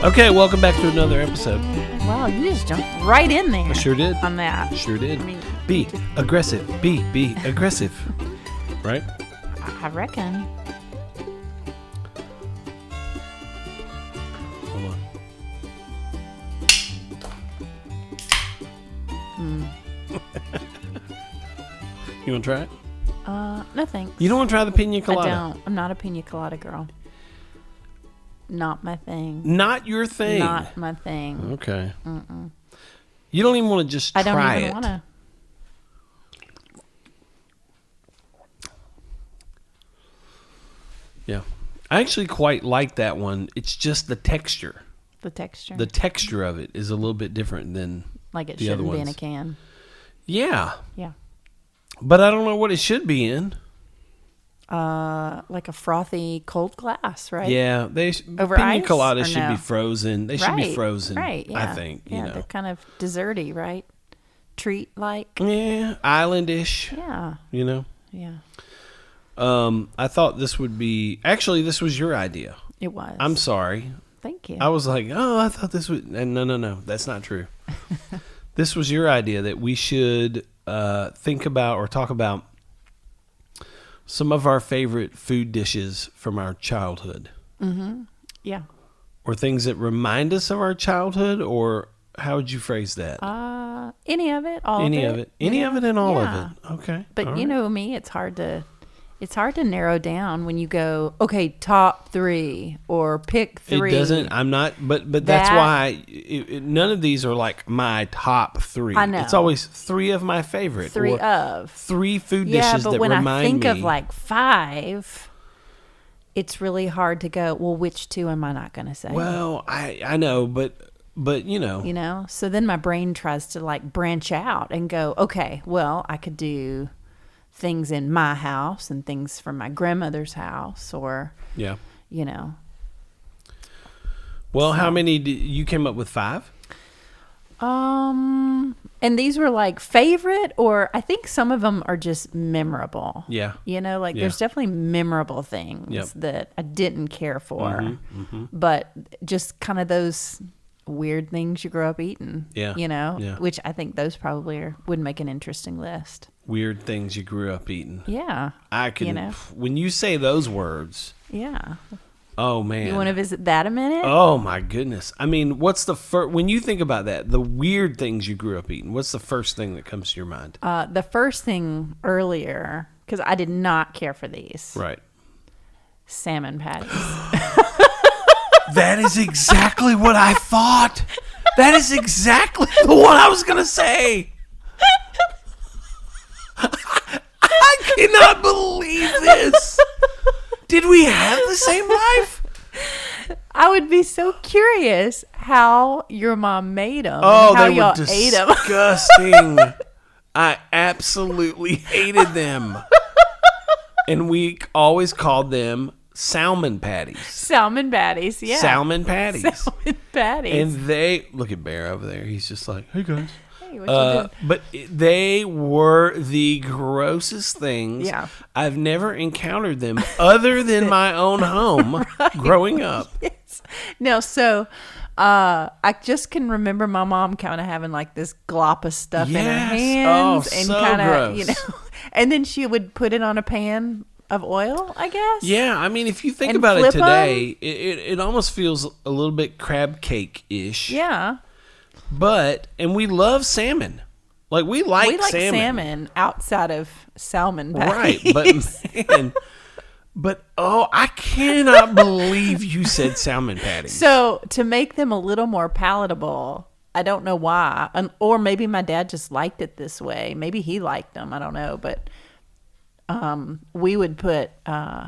Okay, welcome back to another episode. Wow, you just jumped right in there. I sure did. On that. Sure did. I mean, be aggressive. Be aggressive. Right? I reckon. Hold on. You want to try it? No thanks. You don't want to try the pina colada? I don't. I'm not a pina colada girl. Not my thing. Not your thing? Not my thing. Okay. Mm-mm. You don't even want to just try it? I don't even want to. Yeah. I actually quite like that one. It's just the texture. The texture. The texture of it is a little bit different than like it the other shouldn't be in ones. a can. Yeah. Yeah. But I don't know what it should be in. Like a frothy cold glass, right? Yeah, over pina ice, coladas or should no? be frozen. They should be frozen, right? Yeah. I think. Yeah, you know. they're kind of desserty, right? Treat like. Yeah, islandish. Yeah. You know. Yeah. I thought this would be. Actually, this was your idea. It was. I'm sorry. Thank you. I was like, oh, I thought this would. No, that's not true. This was your idea that we should think about or talk about some of our favorite food dishes from our childhood. Mm-hmm. Yeah. Or things that remind us of our childhood, or how would you phrase that? Any of it, all Any of it. Any of it and all of it. Okay. But all you know me, it's hard to narrow down when you go, okay, top 3 or pick 3. It doesn't. I'm not. But that's why none of these are like my top 3. I know. It's always 3 of my favorite. 3 or of 3 food dishes that remind me. Yeah, but when I think of like 5, it's really hard to go, well, which 2 am I not going to say? Well, I know, but you know. You know, so then my brain tries to like branch out and go, okay, well, I could do things in my house and things from my grandmother's house, or yeah, you know. Well, how many you came up with? 5? And these were like favorite, or I think some of them are just memorable. Yeah, you know, like there's definitely memorable things that I didn't care for, but just kind of those weird things you grew up eating. Yeah, you know, which I think those probably would make an interesting list. Weird things you grew up eating. Yeah. I can, you know? When you say those words. Yeah. Oh, man. You want to visit that a minute? Oh, my goodness. I mean, what's the first, when you think about that, the weird things you grew up eating, what's the first thing that comes to your mind? The first thing earlier, because I did not care for these. Right. Salmon patties. That is exactly what I thought. That is exactly the one I was going to say. I cannot believe this. Did we have the same life? I would be so curious how your mom made them. Oh, and how they y'all were ate them. disgusting. I absolutely hated them. And we always called them salmon patties. Salmon patties, yeah. Salmon patties. Salmon patties. And they, look at Bear over there. He's just like, hey guys. Hey, what you doing? But they were the grossest things. Yeah. I've never encountered them other than my own home growing up. Yes. No, so I just can remember my mom kind of having like this glop of stuff in her hands. Oh, and so kind of, gross. you know, and then she would put it on a pan of oil, I guess. Yeah, I mean, if you think and about it flip today, it almost feels a little bit crab cake-ish. Yeah. And we love salmon. Like, we like salmon outside of salmon patties. Right, but I cannot believe you said salmon patties. So to make them a little more palatable, I don't know why, or maybe my dad just liked it this way. Maybe he liked them. I don't know, but we would put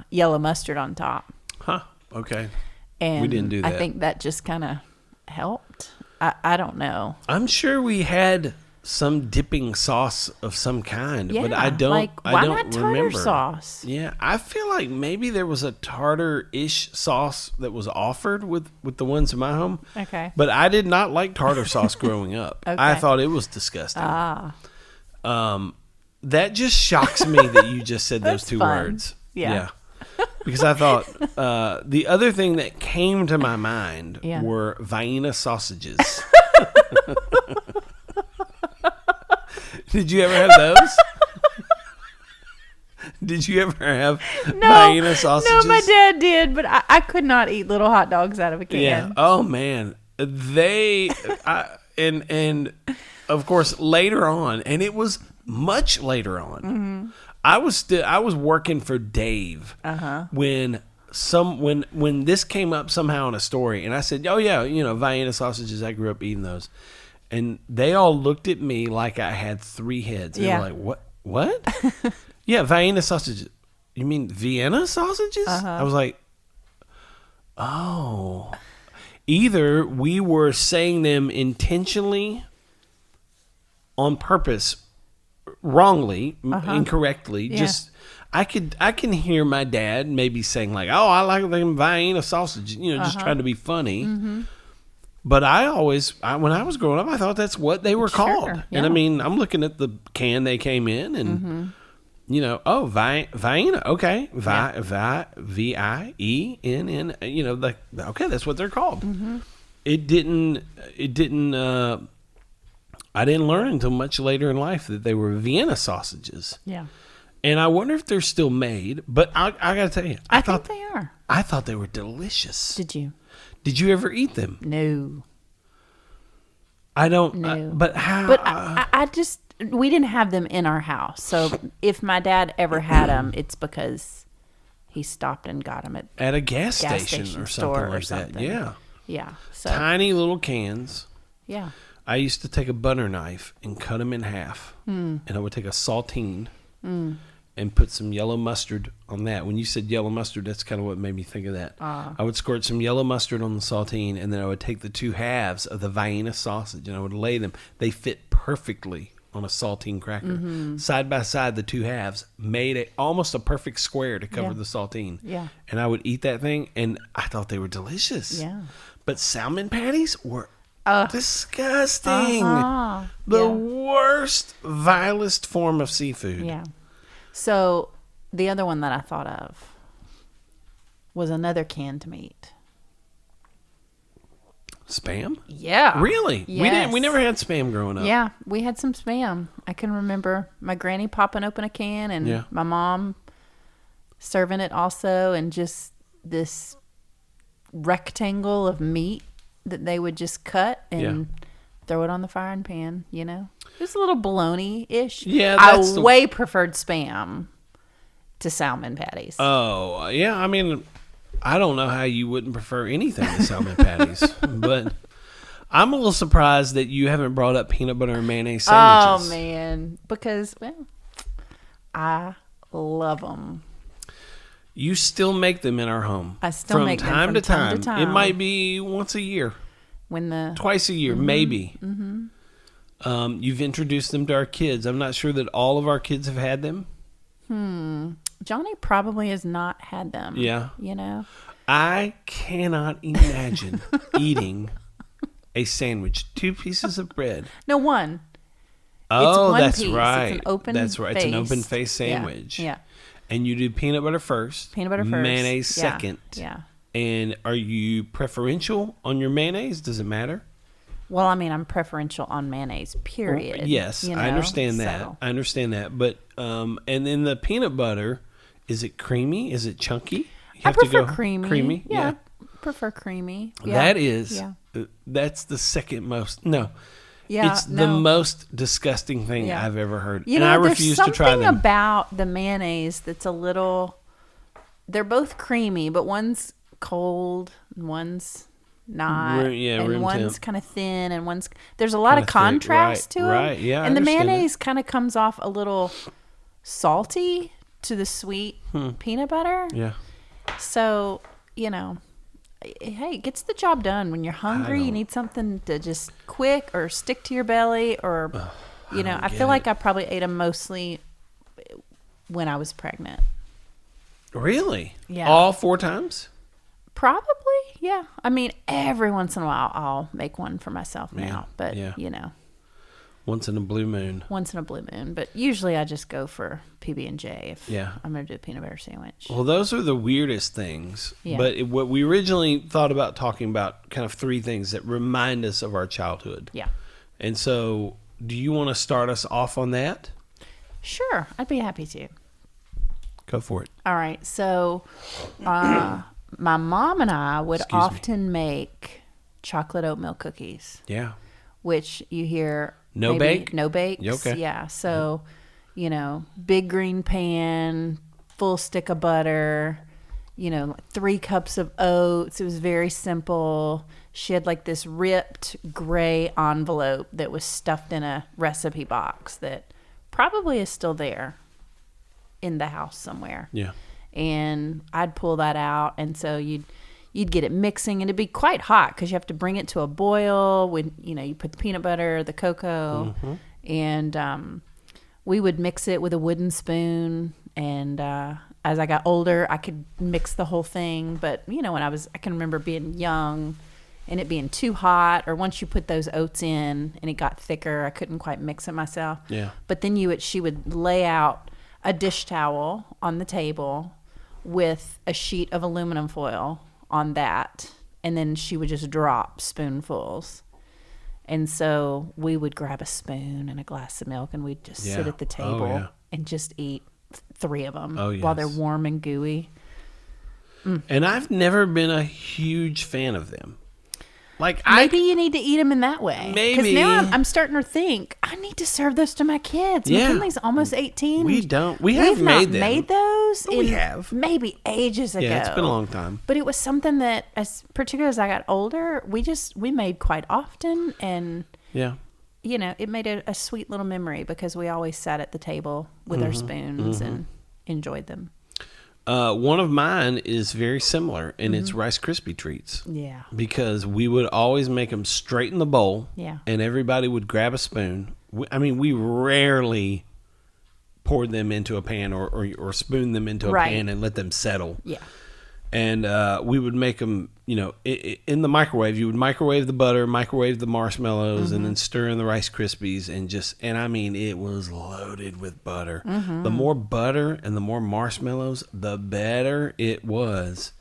yellow mustard on top. Huh? Okay. And we didn't do that. I think that just kind of helped. I don't know. I'm sure we had some dipping sauce of some kind, but I don't. Like, why I don't not tartar remember. sauce? Yeah, I feel like maybe there was a tartar-ish sauce that was offered with the ones in my home. Okay, but I did not like tartar sauce growing up. Okay. I thought it was disgusting. Ah, that just shocks me that you just said those two fun. words. Yeah. because I thought the other thing that came to my mind were Vienna sausages. Did you ever have those? Did you ever have Vienna sausages? No, my dad did, but I could not eat little hot dogs out of a can. Yeah. Oh man, and of course later on, and it was much later on. Mm-hmm. I was working for Dave when this came up somehow in a story, and I said, "Oh yeah, Vienna sausages. I grew up eating those," and they all looked at me like I had three heads. They were like, "What? What?" Yeah, Vienna sausages. You mean Vienna sausages? I was like, oh. Either we were saying them intentionally, on purpose, wrongly, incorrectly. Yeah. Just I can hear my dad maybe saying like, "Oh, I like them Vienna sausages," just trying to be funny. Mm-hmm. But when I was growing up, I thought that's what they were called. Yeah. And I mean, I'm looking at the can they came in, and Vienna, okay, V-I-E-N-N, okay, that's what they're called. Mm-hmm. It didn't. I didn't learn until much later in life that they were Vienna sausages. Yeah. And I wonder if they're still made. But I got to tell you, I think they are. I thought they were delicious. Did you? Did you ever eat them? No. I don't. No. But how? But I just. We didn't have them in our house. So if my dad ever had them, it's because he stopped and got them at a gas station or something like that. Yeah. Yeah. So. Tiny little cans. Yeah. I used to take a butter knife and cut them in half. And I would take a saltine and put some yellow mustard on that. When you said yellow mustard, that's kind of what made me think of that. I would squirt some yellow mustard on the saltine, and then I would take the two halves of the Vienna sausage and I would lay them. They fit perfectly on a saltine cracker. Side by side, the two halves made almost a perfect square to cover the saltine. Yeah. And I would eat that thing, and I thought they were delicious. Yeah. But salmon patties were disgusting. The worst, vilest form of seafood. Yeah. So the other one that I thought of was another canned meat. Spam? Yeah. Really? Yes. We never had Spam growing up. Yeah, we had some Spam. I can remember my granny popping open a can and my mom serving it also, and just this rectangle of meat that they would just cut and throw it on the frying pan, It was a little bologna-ish. Yeah, I way preferred Spam to salmon patties. Oh, yeah. I mean, I don't know how you wouldn't prefer anything to salmon patties, but I'm a little surprised that you haven't brought up peanut butter and mayonnaise sandwiches. Oh, man. Because, I love them. You still make them in our home. I still make them from time to time. It might be once a year. Twice a year, maybe. Mm-hmm. You've introduced them to our kids. I'm not sure that all of our kids have had them. Johnny probably has not had them. Yeah. I cannot imagine eating a sandwich, 2 pieces of bread. No, one. Oh, it's one that's piece. right. It's an open That's right. It's an open face sandwich. Yeah. And you do peanut butter first. Mayonnaise second. Yeah. And are you preferential on your mayonnaise? Does it matter? Well, I mean, I'm preferential on mayonnaise, period. Well, yes, I understand that. So. I understand that. But, and then the peanut butter, is it creamy? Is it chunky? I prefer creamy. Creamy? Yeah. I prefer creamy. Yeah. That's the second most. No. Yeah, it's the most disgusting thing I've ever heard. And I refuse to try them. There's something about the mayonnaise that's a little, they're both creamy, but one's cold and one's not. And one's kind of thin and there's a lot of contrast to it. Right, yeah. And the mayonnaise kind of comes off a little salty to the sweet peanut butter. Yeah. So, hey, it gets the job done. When you're hungry, you need something to just quick or stick to your belly, or I feel like I probably ate them mostly when I was pregnant. Really? Yeah. All 4 times? Probably, yeah. I mean, every once in a while I'll make one for myself now, but Once in a blue moon. But usually I just go for PB&J if I'm going to do a peanut butter sandwich. Well, those are the weirdest things. Yeah. But what we originally thought about talking about kind of 3 things that remind us of our childhood. Yeah. And so, do you want to start us off on that? Sure. I'd be happy to. Go for it. All right. So, my mom and I would often make chocolate oatmeal cookies. Yeah. Which you hear... No bake? No bakes. Okay. Yeah. So, big green pan, full stick of butter, 3 cups of oats. It was very simple. She had like this ripped gray envelope that was stuffed in a recipe box that probably is still there in the house somewhere. Yeah. And I'd pull that out. And so you'd get it mixing, and it'd be quite hot because you have to bring it to a boil when, you put the peanut butter, the cocoa, and we would mix it with a wooden spoon. And as I got older, I could mix the whole thing. But, when I can remember being young and it being too hot, or once you put those oats in and it got thicker, I couldn't quite mix it myself. Yeah. But then she would lay out a dish towel on the table with a sheet of aluminum foil on that, and then she would just drop spoonfuls. And so we would grab a spoon and a glass of milk, and we'd just sit at the table and just eat 3 of them while they're warm and gooey. And I've never been a huge fan of them. Maybe you need to eat them in that way. Maybe. Because now I'm starting to think, I need to serve those to my kids. Yeah. McKinley's almost 18. We don't. We have made them. We've not made those. We have. Maybe ages ago. Yeah, it's been a long time. But it was something that, particularly as I got older, we made quite often. And, it made a sweet little memory because we always sat at the table with our spoons and enjoyed them. One of mine is very similar, and it's Rice Krispie treats. Yeah. Because we would always make them straight in the bowl. Yeah. And everybody would grab a spoon. We rarely poured them into a pan or spooned them into a pan and let them settle. Yeah. And we would make them, in the microwave. You would microwave the butter, microwave the marshmallows, and then stir in the Rice Krispies, and it was loaded with butter. The more butter and the more marshmallows, the better it was.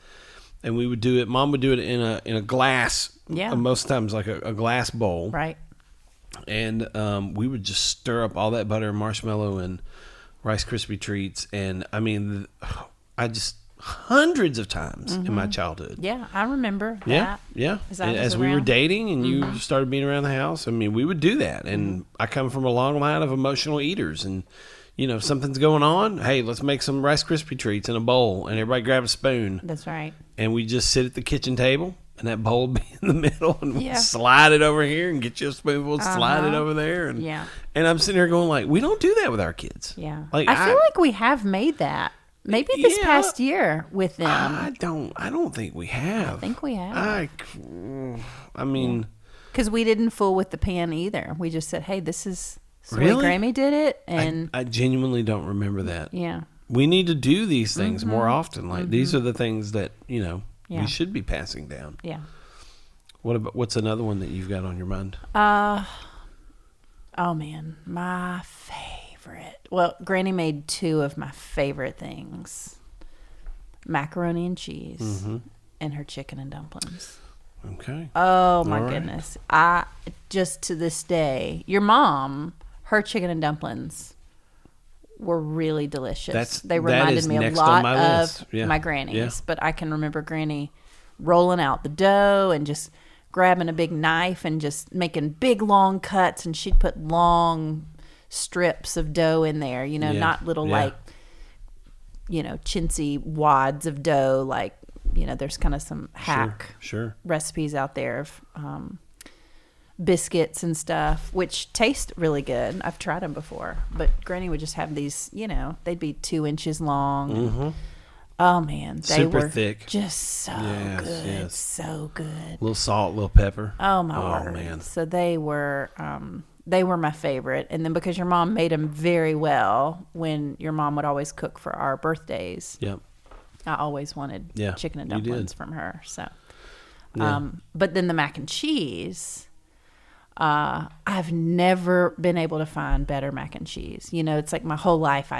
And we would do it. Mom would do it in a glass. Yeah. Most times like a glass bowl. Right. And we would just stir up all that butter and marshmallow and Rice Krispie treats, and hundreds of times in my childhood. Yeah, I remember that. Yeah. As we were dating and you started being around the house, we would do that. And I come from a long line of emotional eaters. And, if something's going on, hey, let's make some Rice Krispie treats in a bowl. And everybody grab a spoon. That's right. And we just sit at the kitchen table, and that bowl would be in the middle. And we'll slide it over here and get you a spoonful, slide it over there. And, and I'm sitting here going we don't do that with our kids. Yeah. I feel like we have made that. Maybe this past year with them. I don't think we have. I think we have. Because we didn't fool with the pan either. We just said, hey, this is the way Grammy did it. And I genuinely don't remember that. Yeah. We need to do these things more often. These are the things that, we should be passing down. Yeah. What's another one that you've got on your mind? Oh man, my favorite. Well, Granny made 2 of my favorite things: macaroni and cheese and her chicken and dumplings. Okay. Oh my goodness! I just to this day, your mom, her chicken and dumplings were really delicious. They reminded me a lot of my granny's, but I can remember Granny rolling out the dough and just grabbing a big knife and just making big long cuts, and she'd put long strips of dough in there, not little chintzy wads of dough. There's kind of some hack recipes out there of biscuits and stuff, which taste really good. I've tried them before, but Granny would just have these, they'd be 2 inches long. Oh man, they were thick, just so good, so good. A little salt, a little pepper. Oh my word! Man. So they were my favorite. And then because your mom made them very well, when your mom would always cook for our birthdays, I always wanted chicken and dumplings from her. So, but then the mac and cheese. I've never been able to find better mac and cheese. You know, it's like my whole life,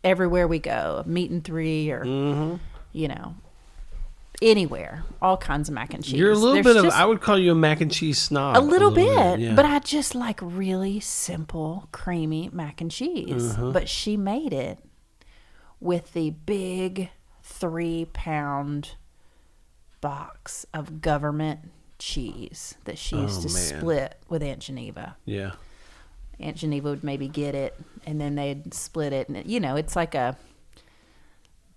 everywhere we go, Meat and Three or, you know, anywhere, all kinds of mac and cheese. You're a little bit of, I would call you a mac and cheese snob. A little bit, yeah. But I just like really simple, creamy mac and cheese. But she made it with the big 3-pound box of government cheese that she used to split with Aunt Geneva. Yeah. Aunt Geneva would maybe get it, and then they'd split it. And, you know, it's like a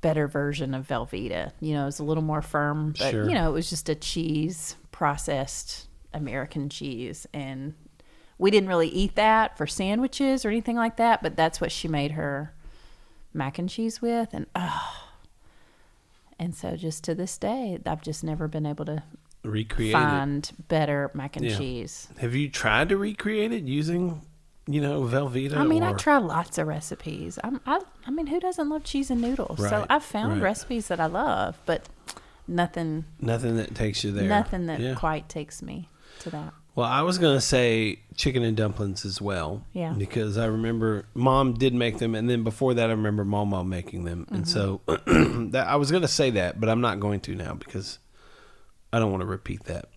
better version of Velveeta. You know, it's a little more firm. But, you know, it was just a cheese, processed American cheese. And we didn't really eat that for sandwiches or anything like that, but that's what she made her mac and cheese with. And so just to this day, I've just never been able to find better mac and cheese. Have you tried to recreate it using, you know, Velveeta? I mean, I try lots of recipes. I mean, who doesn't love cheese and noodles? Right, so I've found recipes that I love, but nothing that takes you there. Nothing that quite takes me to that. Well, I was going to say chicken and dumplings as well. Yeah. Because I remember Mom did make them, and then before that I remember Mama making them. And so I was going to say that, but I'm not going to now because I don't want to repeat that.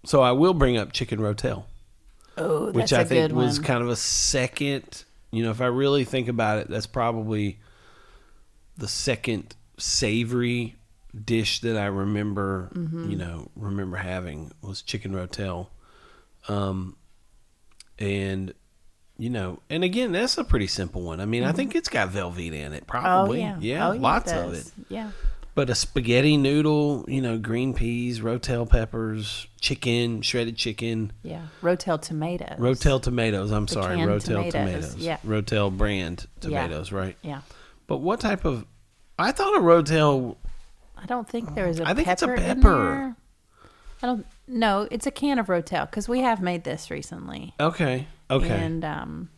So I will bring up chicken rotel. Oh, that's which I think was kind of a second, you know, if I really think about it, that's probably the second savory dish that I remember, you know, having was chicken rotel. And, you know, and again, that's a pretty simple one. I mean, I think it's got Velveeta in it, probably. Oh, yeah. Lots of it. Yeah. But a spaghetti noodle, you know, green peas, rotel peppers, chicken, shredded chicken. Yeah, rotel tomatoes. Rotel tomatoes, rotel tomatoes. Yeah. Rotel brand tomatoes, right? Yeah. But what type of, I thought a rotel. I don't think there is a pepper. I think it's a pepper. In there. I don't, no, it's a can of rotel because we have made this recently. Okay. And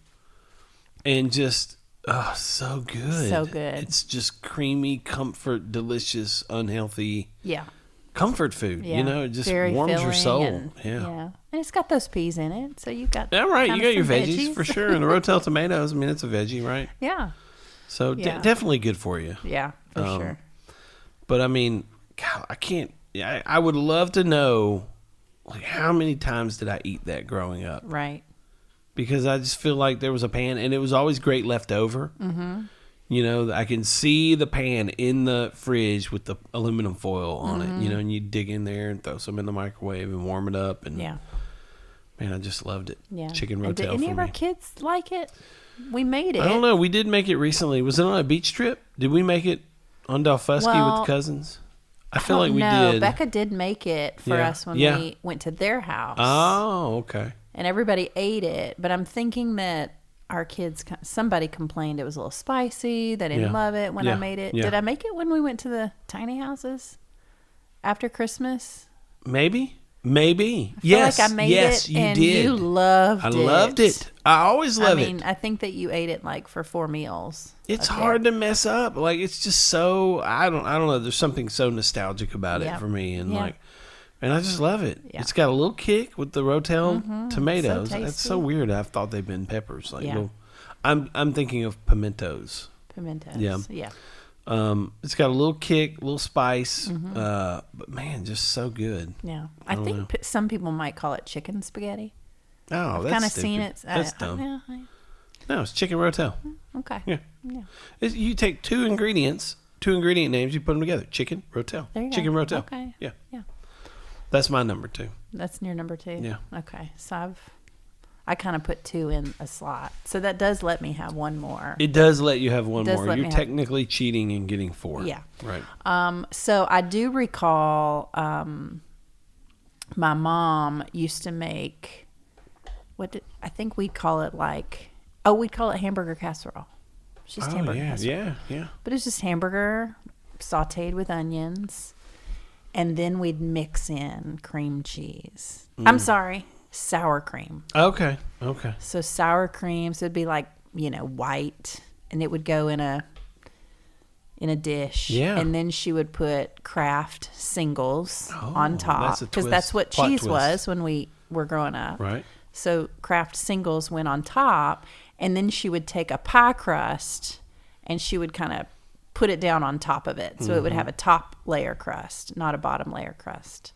just, oh, so good. So good. It's just creamy, comfort, delicious, unhealthy. Yeah. Comfort food. Yeah. You know, it just very warms your soul. Yeah. And it's got those peas in it. So you've got. Yeah, right. You got your veggies for sure. And the rotel tomatoes, I mean, it's a veggie, right? Yeah. So definitely good for you. Yeah, for sure. But I mean, God, I can't. I would love to know, like, how many times did I eat that growing up? Right. Because I just feel like there was a pan, and it was always great left over. Mm-hmm. You know, I can see the pan in the fridge with the aluminum foil on it. You know, and you dig in there and throw some in the microwave and warm it up. And man, I just loved it. Yeah. Chicken rotel. Did any of our kids like it? We made it. I don't know. We did make it recently. Was it on a beach trip? Did we make it on Dalfusky with cousins? I feel like we did. Becca did make it for us when we went to their house. Oh, okay. And everybody ate it, but I'm thinking that our kids, somebody complained it was a little spicy. They didn't love it when I made it. Yeah. Did I make it when we went to the tiny houses after Christmas? Maybe. Yes. Like I made it, you and did. You loved it. I loved it. I always love it. I mean, I think that you ate it like for 4 meals. It's hard to mess up. Like, it's just so, I don't know. There's something so nostalgic about it for me. And and I just love it. Yeah. It's got a little kick with the rotel tomatoes. So that's so weird. I've thought they've been peppers. Like, I'm thinking of pimentos. Yeah. It's got a little kick, a little spice, but man, just so good. Yeah, I think some people might call it chicken spaghetti. Oh, I've that's kind of stupid. seen it. That's dumb. No, it's chicken rotel. Okay. Yeah. You take two ingredient names, you put them together. Chicken rotel. There you chicken go. rotel. Okay. Yeah. That's my number 2. That's your number 2. Yeah. Okay. So I kind of put 2 in a slot. So that does let me have one more. It does let you have one more. You're technically cheating and getting 4. Yeah. Right. So I do recall my mom used to make, I think we'd call it we'd call it hamburger casserole. Just hamburger casserole. Yeah. But it's just hamburger sauteed with onions. And then we'd mix in cream cheese. I'm sorry, sour cream. Okay. So sour cream, so it'd be like, white, and it would go in a dish. Yeah. And then she would put Kraft singles on top, because that's what cheese was when we were growing up. Right. So Kraft singles went on top, and then she would take a pie crust and she would kind of put it down on top of it. So it would have a top layer crust, not a bottom layer crust.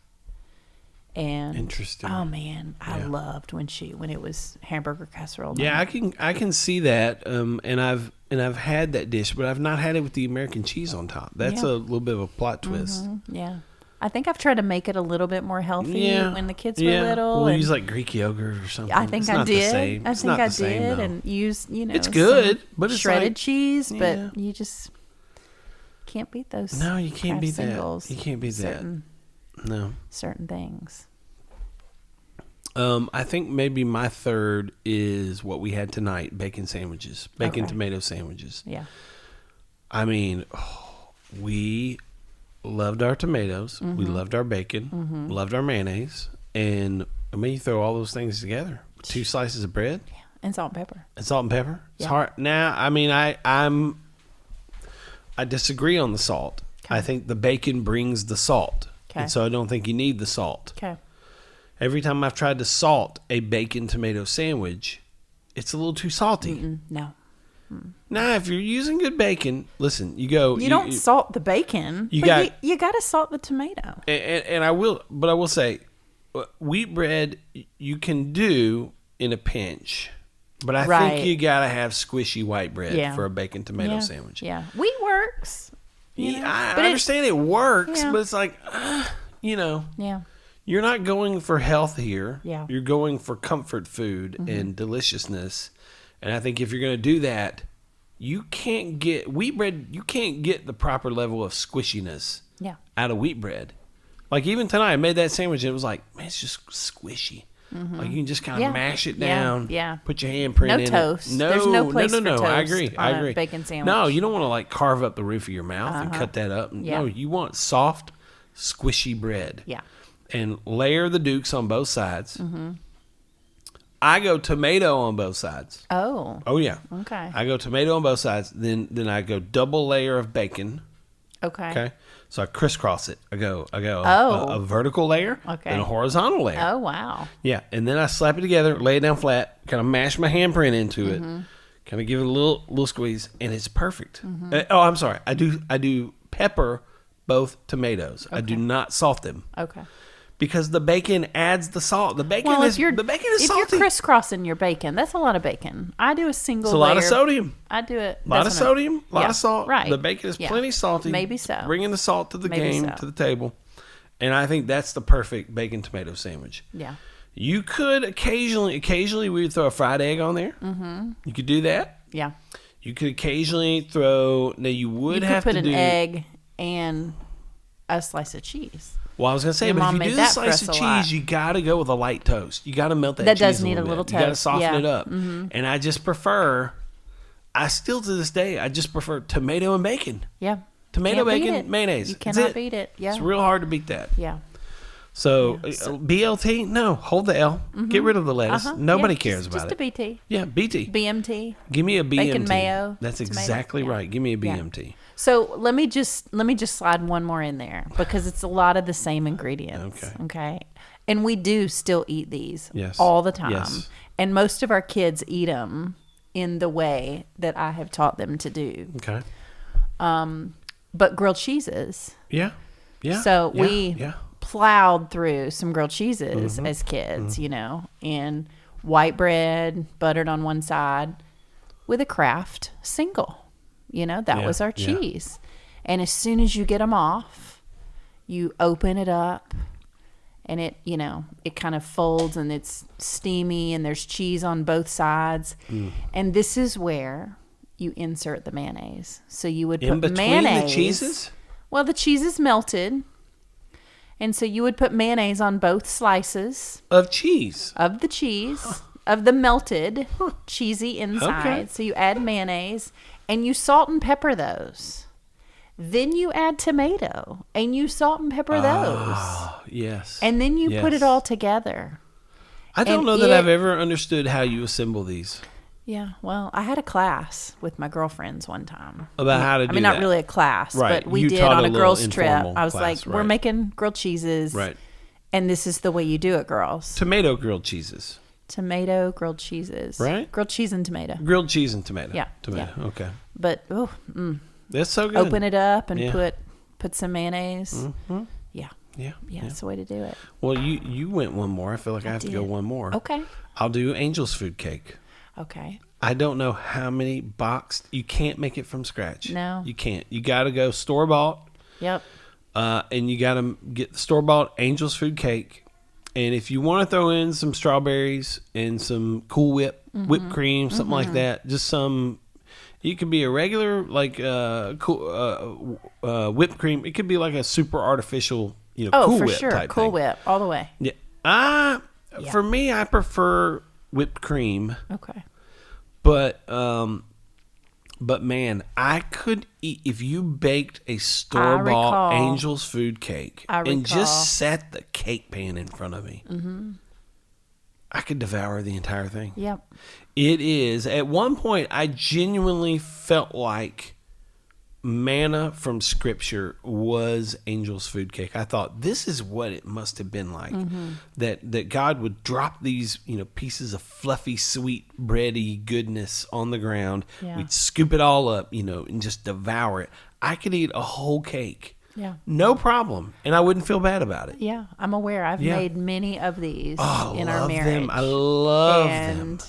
And interesting. Oh man, I loved when it was hamburger casserole night. Yeah, I can see that. And I've had that dish, but I've not had it with the American cheese on top. That's a little bit of a plot twist. Yeah. I think I've tried to make it a little bit more healthy when the kids were little. We'll use like Greek yogurt or something. I think I did. And use, it's good, but it's shredded like, cheese, but you just can't beat those. No, you can't beat singles, that. You can't beat that. No. Certain things. I think maybe my third is what we had tonight, bacon sandwiches, bacon tomato sandwiches. Yeah. I mean, we loved our tomatoes. We loved our bacon. Loved our mayonnaise. And I mean, you throw all those things together. 2 slices of bread. Yeah. And salt and pepper. It's hard. Now, I mean, I disagree on the salt. Okay. I think the bacon brings the salt. Okay. And so I don't think you need the salt. Okay. Every time I've tried to salt a bacon tomato sandwich, it's a little too salty. No. Now, if you're using good bacon, listen, you don't salt the bacon. You got to salt the tomato. And I will say, wheat bread you can do in a pinch, but I think you got to have squishy white bread for a bacon tomato sandwich. Yeah, wheat works. I understand it works, but it's like, Yeah. You're not going for health here. Yeah. You're going for comfort food and deliciousness. And I think if you're going to do that, you can't get wheat bread. You can't get the proper level of squishiness out of wheat bread. Like even tonight, I made that sandwich and it was like, man, it's just squishy. Like you can just kind of mash it down. Yeah. Put your handprint in toast. it. There's no place for toast. I agree. A bacon sandwich. No, you don't want to like carve up the roof of your mouth and cut that up. Yeah. No, you want soft, squishy bread. Yeah. And layer the dukes on both sides. I go tomato on both sides. Oh. Oh yeah. Okay. I go tomato on both sides. Then I go double layer of bacon. Okay. Okay. So I crisscross it. I go a vertical layer, then a horizontal layer. Oh wow. Yeah, and then I slap it together, lay it down flat, kind of mash my handprint into it, kind of give it a little squeeze, and it's perfect. I'm sorry. I do pepper both tomatoes. Okay. I do not salt them. Okay. Because the bacon adds the salt. The bacon is salty. If you're crisscrossing your bacon, that's a lot of bacon. I do a single layer. It's a lot of sodium. I do it. A lot of sodium, a lot of salt. Right. The bacon is plenty salty. Maybe so. Bringing the salt to the to the table. And I think that's the perfect bacon tomato sandwich. Yeah. You could occasionally we would throw a fried egg on there. You could do that. Yeah. You could occasionally throw, now you would have to do. You could put an egg and a slice of cheese. Well, I was going to say, but if you do the slice of cheese, you got to go with a light toast. You got to melt that cheese. That does need a little toast. You got to soften it up. And I just prefer, to this day, I just prefer tomato and bacon. Yeah. Tomato, bacon, mayonnaise. You cannot beat it. Yeah. It's real hard to beat that. Yeah. So BLT, no, hold the L. Get rid of the lettuce. Nobody cares about it. Just a BT. Yeah, BT. BMT. Give me a BMT. Bacon mayo. That's exactly right. Give me a BMT. Yeah. So let me just slide one more in there because it's a lot of the same ingredients. Okay. And we do still eat these all the time. Yes. And most of our kids eat them in the way that I have taught them to do. Okay. But grilled cheeses. Yeah. Yeah. So we plowed through some grilled cheeses as kids, and white bread buttered on one side with a Kraft single. That was our cheese. And as soon as you get them off, you open it up and it kind of folds and it's steamy and there's cheese on both sides. And this is where you insert the mayonnaise. So you would put mayonnaise. The cheeses? Well, the cheese is melted. And so you would put mayonnaise on both slices. Of cheese? Of the cheese. Of the melted cheesy inside. Okay. So you add mayonnaise. And you salt and pepper those. Then you add tomato. And you salt and pepper those. Yes. And then you put it all together. I don't know that I've ever understood how you assemble these. Yeah. Well, I had a class with my girlfriends one time. About how to do that. Not really a class. Right. But we did on a girls' trip. I was class, like, we're making grilled cheeses. Right. And this is the way you do it, girls. Tomato grilled cheeses. Tomato grilled cheeses. Right? Grilled cheese and tomato. Grilled cheese and tomato. Yeah. Tomato. Yeah. Okay. But, that's so good. Open it up and put some mayonnaise. Mm-hmm. Yeah. Yeah. That's the way to do it. Well, you went one more. I feel like I have to go one more. Okay. I'll do Angel's food cake. Okay. I don't know how many boxed. You can't make it from scratch. No. You can't. You got to go store-bought. Yep. And you got to get the store-bought Angel's food cake. And if you want to throw in some strawberries and some Cool Whip, whipped cream, something like that, just some... It could be a regular, like, whipped cream. It could be like a super artificial, Cool Whip type Cool thing. Whip, all the way. Yeah. For me, I prefer whipped cream. Okay. But man, I could eat if you baked a store-bought Angel's food cake and just set the cake pan in front of me. Mm-hmm. I could devour the entire thing. Yep. It is. At one point, I genuinely felt like manna from Scripture was Angel's food cake. I thought, this is what it must have been like. Mm-hmm. That God would drop these, pieces of fluffy, sweet, bready goodness on the ground. Yeah. We'd scoop it all up, and just devour it. I could eat a whole cake. Yeah. No problem. And I wouldn't feel bad about it. Yeah. I'm aware. I've made many of these in our marriage. Them. I love them.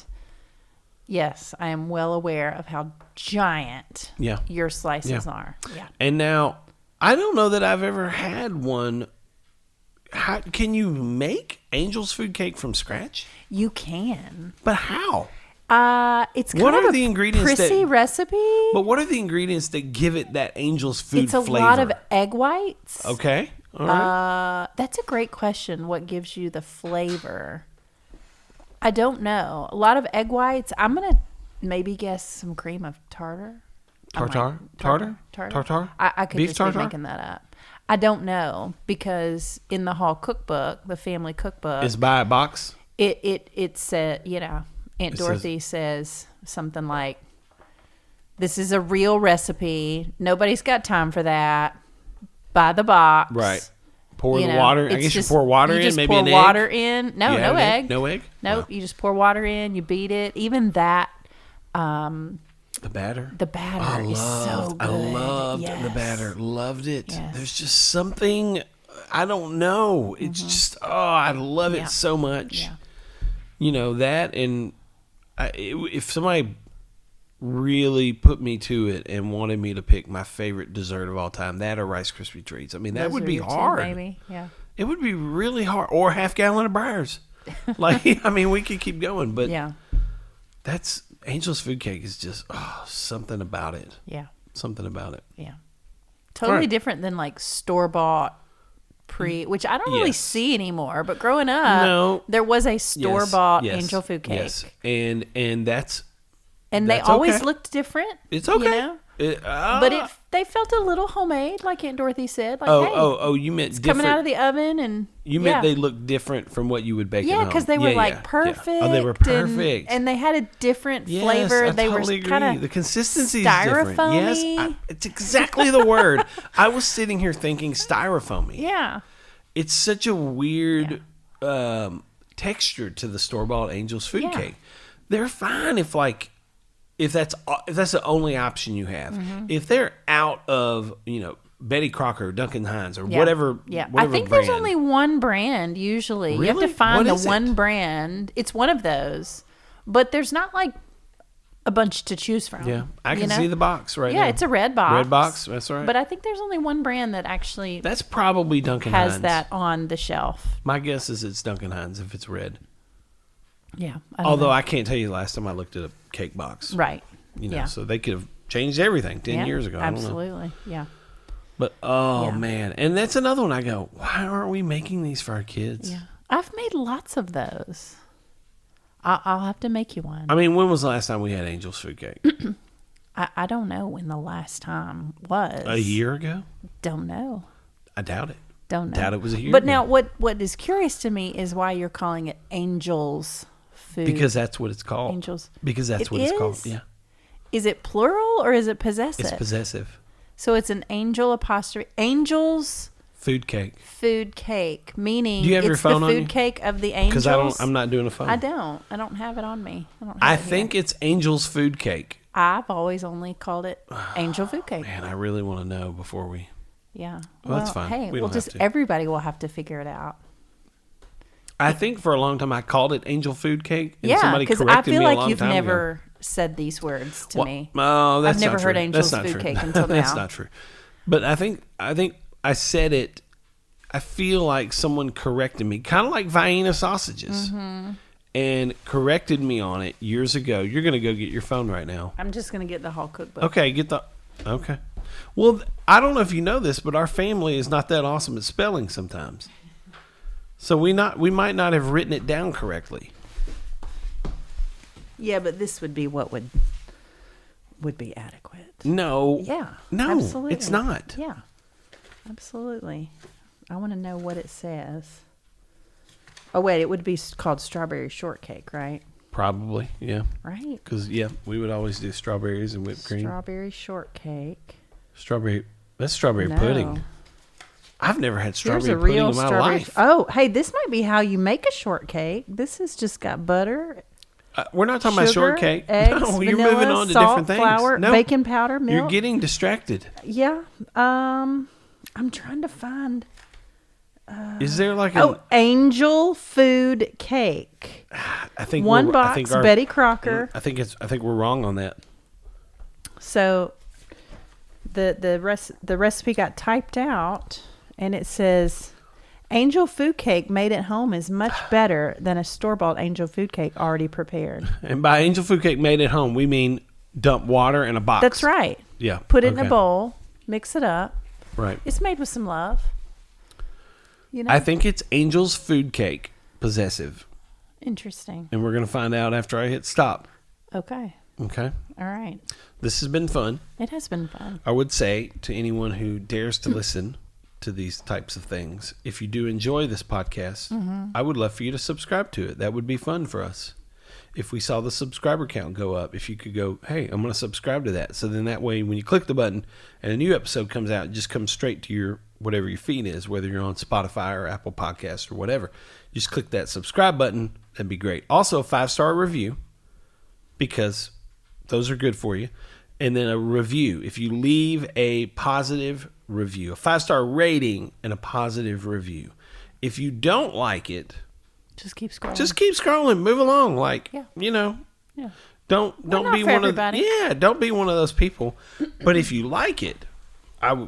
Yes, I am well aware of how giant your slices are. Yeah. And now, I don't know that I've ever had one. Can you make Angel's food cake from scratch? You can. But how? It's kind of a prissy recipe. But what are the ingredients that give it that Angel's food flavor? It's a lot of egg whites. Okay. All right. That's a great question. What gives you the flavor? I don't know. A lot of egg whites. I'm going to maybe guess some cream of tartar. Tartar? I could just be making that up. I don't know, because in the Hall cookbook, the family cookbook, it's by a box. It said, Aunt Dorothy says something like, "This is a real recipe. Nobody's got time for that. Buy the box." Right. Pour the water. I guess you pour water in, maybe an egg. Pour water in. No, no egg. No egg? No, you just pour water in, you beat it. Even that. The batter? The batter is so good. I loved the batter. Loved it. Yes. There's just something, I don't know. It's just, I love it so much. Yeah. That, and if somebody really put me to it and wanted me to pick my favorite dessert of all time, that or Rice Krispie treats. I mean, that would be hard. Maybe, yeah. It would be really hard. Or a half gallon of Breyers. We could keep going, but that's Angel's food cake is just something about it. Yeah. Something about it. Yeah. Totally different than like store-bought which I don't really see anymore, but growing up, there was a store-bought Angel food cake. Yes. And that's... And they always looked different. It's okay. But they felt a little homemade, like Aunt Dorothy said. Like, you meant it's different. Coming out of the oven, and you meant they looked different from what you would bake at home. Yeah, because they were perfect. Yeah. Oh, they were perfect, and they had a different flavor. They totally were kind of the consistency is different. Yes, it's exactly the word. I was sitting here thinking styrofoamy. Yeah, it's such a weird texture to the store-bought Angel's food cake. They're fine if that's the only option you have. Mm-hmm. If they're out of, Betty Crocker, Duncan Hines, or whatever. Yeah, I think there's only one brand usually. Really? You have to find the one brand. It's one of those, but there's not like a bunch to choose from. Yeah, I can see the box right now. Yeah, it's a red box. Red box, that's right. But I think there's only one brand that actually that's probably Duncan Hines. Has that on the shelf. My guess is it's Duncan Hines if it's red. Yeah. Although I can't tell you the last time I looked at a cake box. Right. So they could have changed everything 10 years ago. Absolutely. Yeah. But, man. And that's another one I go, why aren't we making these for our kids? Yeah. I've made lots of those. I'll have to make you one. I mean, when was the last time we had Angel's food cake? I don't know when the last time was. A year ago? Don't know. I doubt it. Don't know. Doubt it was a year But ago. now what is curious to me is why you're calling it Angel's food. Because that's what it's called. Angel's. Because that's what it's called. Yeah. Is it plural or is it possessive? It's possessive. So it's an angel apostrophe. Angel's Food cake. Food cake, meaning do you have it's your phone the on food you? cake of the angels. Because I'm not doing a phone. I don't have it on me. I think it's Angel's food cake. I've always only called it angel food cake. Man, I really want to know before we. Yeah. Well, that's fine. Hey, everybody will have to figure it out. I think for a long time I called it angel food cake. And yeah, somebody corrected I feel me like a long you've time never ago. said these words to me. Oh, that's I've never not heard true. angel's That's not food true. cake until now. That's not true. But I think I said it. I feel like someone corrected me, kind of like Vienna sausages, and corrected me on it years ago. You're going to go get your phone right now. I'm just going to get the whole cookbook. Okay. Well, I don't know if you know this, but our family is not that awesome at spelling sometimes. So we might not have written it down correctly. Yeah, but this would be what would be adequate. No. Yeah. No, absolutely. it's not. Yeah. Absolutely. I want to know what it says. Oh, wait, it would be called strawberry shortcake, right? Probably, yeah. Right. Because, we would always do strawberries and whipped cream. Strawberry shortcake. That's strawberry pudding. I've never had strawberry pudding in my life. Oh, hey, this might be how you make a shortcake. This has just got butter. We're not talking about shortcake. Eggs, no, you're vanilla, moving on to salt, different things. Flour, no, baking powder, milk. You're getting distracted. Yeah. I'm trying to find. Is there like angel food cake? I think one box. Betty Crocker. I think we're wrong on that. So, the recipe got typed out, and it says, "Angel food cake made at home is much better than a store-bought angel food cake already prepared." And by angel food cake made at home, we mean dump water in a box. That's right. Yeah. Put it in a bowl, mix it up. Right. It's made with some love. You know? I think it's Angel's food cake possessive. Interesting. And we're going to find out after I hit stop. Okay. All right. This has been fun. It has been fun. I would say to anyone who dares to listen to these types of things, if you do enjoy this podcast, I would love for you to subscribe to it. That would be fun for us. If we saw the subscriber count go up, if you could go, hey, I'm going to subscribe to that. So then that way, when you click the button and a new episode comes out, it just comes straight to your whatever your feed is, whether you're on Spotify or Apple Podcasts or whatever. You just click that subscribe button. That'd be great. Also, a 5-star review, because those are good for you. And then a review. If you leave a positive review, a 5-star rating and a positive review. If you don't like it, just keep scrolling. Just keep scrolling. Move along. Like, Yeah. Don't be one everybody. don't be one of those people. But if you like it,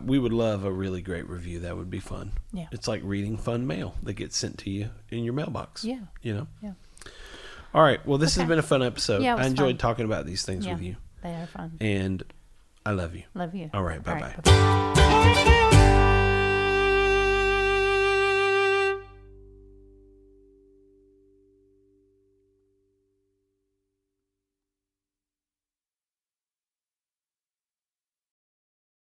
we would love a really great review. That would be fun. Yeah. It's like reading fun mail that gets sent to you in your mailbox. Yeah. Yeah. All right. Well, this has been a fun episode. Yeah, it was I enjoyed fun. talking about these things with you. They are fun. And I love you. Love you. All right. Bye-bye. Bye-bye.